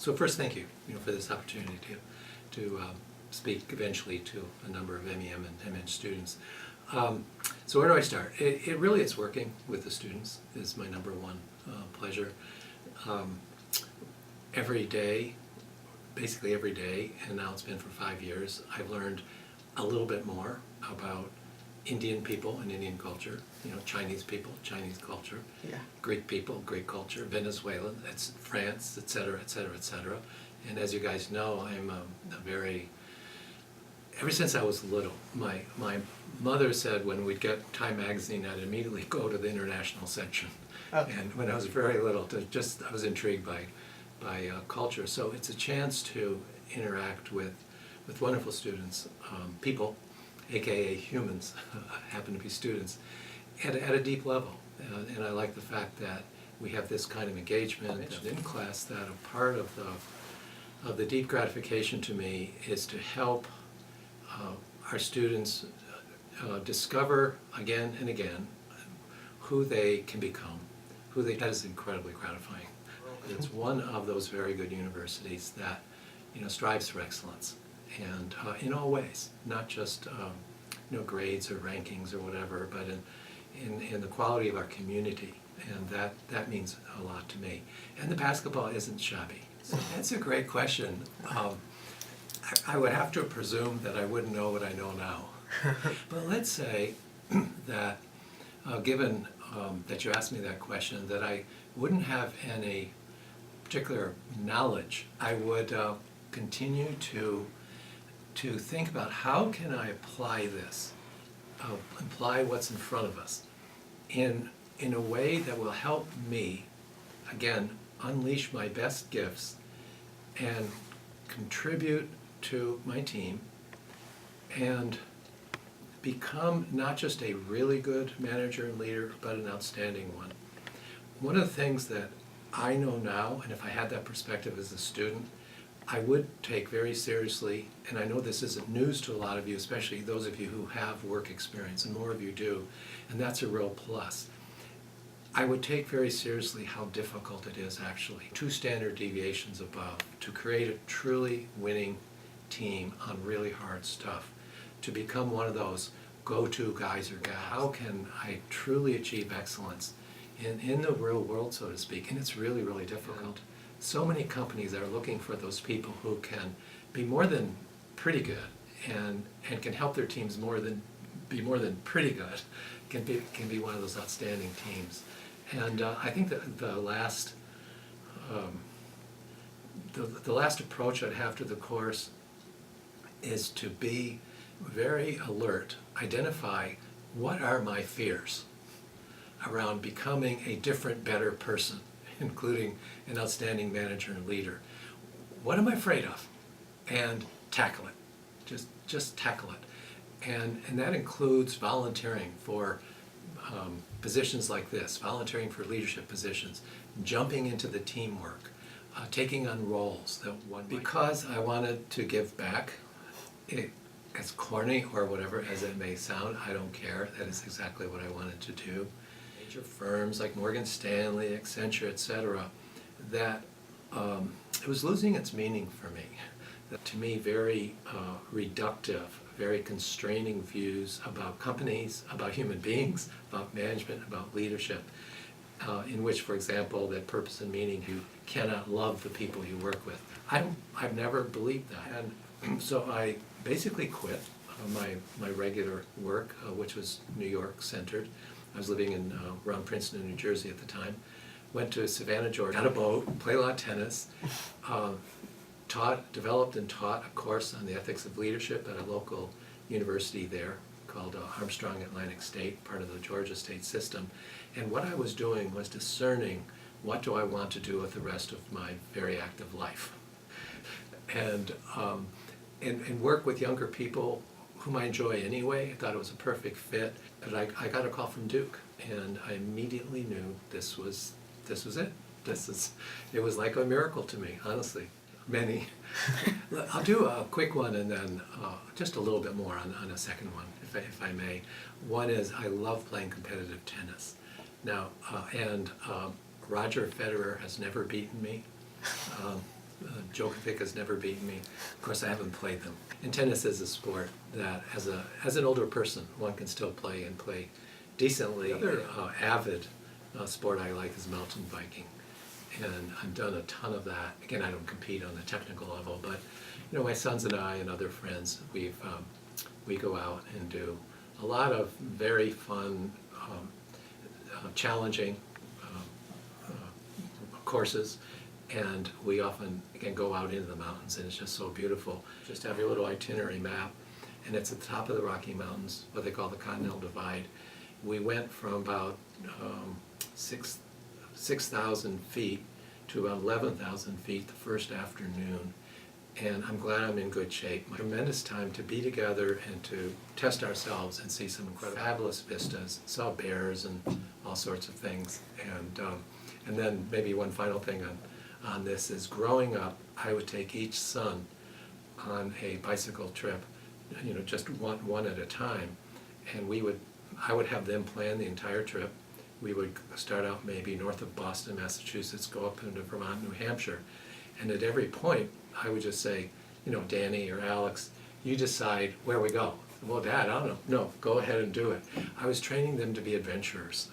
So first, thank you, for this opportunity to speak eventually to a number of MEM and MN students. So where do I start? It really is working with the students is my number one pleasure. Every day, basically every day, and now it's been for 5 years, I've learned a little bit more about Indian people and Indian culture, Chinese people, Chinese culture, Greek people, Greek culture, Venezuelan, it's France, et cetera, et cetera, et cetera. And as you guys know, I'm ever since I was little, my mother said when we'd get Time magazine, I'd immediately go to the international section. Okay. And when I was very little, I was intrigued by culture. So it's a chance to interact with wonderful students, people, aka humans, happen to be students, at a deep level. And I like the fact that we have this kind of engagement in class, that a part of the deep gratification to me is to help our students discover again and again who they can become, that is incredibly gratifying. It's one of those very good universities that strives for excellence, and in all ways, not just grades or rankings or whatever, but in the quality of our community, and that means a lot to me. And the basketball isn't shabby. So that's a great question. I would have to presume that I wouldn't know what I know now. But let's say that, given that you asked me that question, that I wouldn't have any particular knowledge, I would continue to think about how can I apply this, apply what's in front of us, in a way that will help me, again, unleash my best gifts and contribute to my team and become not just a really good manager and leader, but an outstanding one. One of the things that I know now, and if I had that perspective as a student, I would take very seriously, and I know this isn't news to a lot of you, especially those of you who have work experience, and more of you do, and that's a real plus. I would take very seriously how difficult it is actually, 2 standard deviations above, to create a truly winning team on really hard stuff, to become one of those go-to guys or gals. How can I truly achieve excellence in the real world, so to speak? And it's really, really difficult. So many companies are looking for those people who can be more than pretty good and can help their teams be more than pretty good, can be one of those outstanding teams. And I think that the last approach I'd have to the course is to be very alert, identify what are my fears around becoming a different, better person, including an outstanding manager and leader. What am I afraid of? And tackle it. Just tackle it. And that includes volunteering for positions like this, volunteering for leadership positions, jumping into the teamwork, taking on roles that one because I wanted to give back. As corny or whatever as it may sound, I don't care. That is exactly what I wanted to do. Major firms like Morgan Stanley, Accenture, etc., that it was losing its meaning for me. That, to me, very reductive, very constraining views about companies, about human beings, about management, about leadership, in which, for example, that purpose and meaning, you cannot love the people you work with. I've never believed that. And so I basically quit my regular work, which was New York centered. I was living in around Princeton, New Jersey at the time. Went to Savannah, Georgia, got a boat, played a lot of tennis, developed and taught a course on the ethics of leadership at a local university there called Armstrong Atlantic State, part of the Georgia state system. And what I was doing was discerning what do I want to do with the rest of my very active life. And work with younger people whom I enjoy anyway. I thought it was a perfect fit. But I got a call from Duke, and I immediately knew this was it. It was like a miracle to me, honestly. Many. I'll do a quick one and then just a little bit more on a second one, if I may. One is I love playing competitive tennis. Now, Roger Federer has never beaten me. Djokovic has never beaten me. Of course, I haven't played them. And tennis is a sport that, as an older person, one can still play and play decently. The other avid sport I like is mountain biking, and I've done a ton of that. Again, I don't compete on the technical level, but my sons and I and other friends, we go out and do a lot of very fun, challenging courses, and we often go out into the mountains, and it's just so beautiful. Just have your little itinerary map, and it's at the top of the Rocky Mountains, what they call the Continental Divide. We went from about 6,000 feet to about 11,000 feet the first afternoon, and I'm glad I'm in good shape. Tremendous time to be together and to test ourselves and see some incredible, fabulous vistas. Saw bears and all sorts of things, and then maybe one final thing on this is, growing up, I would take each son on a bicycle trip, just one at a time, and I would have them plan the entire trip. We would start out maybe north of Boston, Massachusetts, go up into Vermont, New Hampshire, and at every point I would just say, Danny or Alex, you decide where we go. Well, Dad, I don't know. No, go ahead and do it. I was training them to be adventurers.